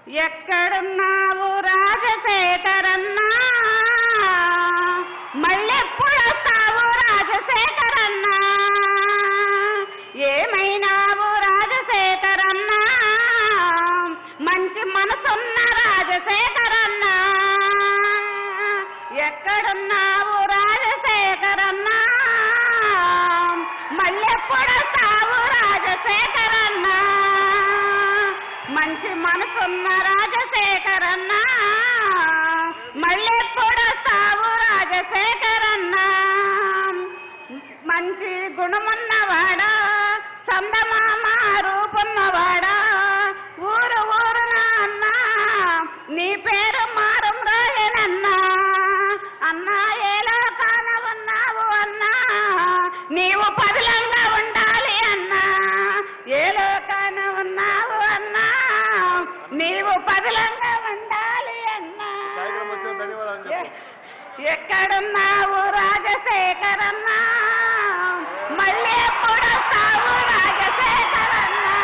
ఎక్కడున్నావు రాజశేఖరన్నా, మళ్ళెప్పుడొస్తావు రాజశేఖరన్నా, ఏమైనావు రాజశేఖరన్నా, మంచి మనసున్న రాజశేఖరన్నా, ఎక్కడున్నావు రాజశేఖరన్నా, మళ్ళెప్పుడొస్తావు రాజశేఖరన్నా, మంచి మనసున్న రాజశేఖరన్నా, మళ్ళెప్పుడొస్తావు రాజశేఖరన్నా, మంచి గుణమున్నవాడా, చందమామ రూపున్నవాడా, ఊరు ఊరునా అన్నా నీ పేరు మారం రాయనన్నా, అన్నా ఏలో కాన ఉన్నావు అన్నా, నీవు పదిలంగా ఉండాలి అన్నా, ఏలో కాన ఉన్నావు అన్నా, నీవు పదిలంగా ఉండాలి అన్నా, ఎక్కడున్నావు రాజశేఖరన్నా, మళ్ళీ ఎప్పుడొస్తావు రాజశేఖరన్నా.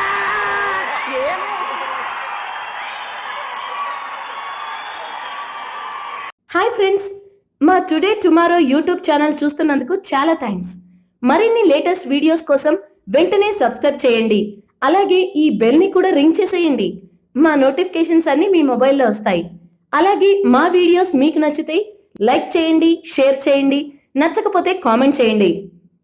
హాయ్ ఫ్రెండ్స్, మా టుడే టుమారో యూట్యూబ్ ఛానల్ చూస్తున్నందుకు చాలా థ్యాంక్స్. మరిన్ని లేటెస్ట్ వీడియోస్ కోసం వెంటనే సబ్స్క్రైబ్ చేయండి. అలాగే ఈ బెల్ ని కూడా రింగ్ చేసేయండి. మా నోటిఫికేషన్స్ అన్ని మీ మొబైల్లో వస్తాయి. అలాగే మా వీడియోస్ మీకు నచ్చితే లైక్ చేయండి, షేర్ చేయండి, నచ్చకపోతే కామెంట్ చేయండి.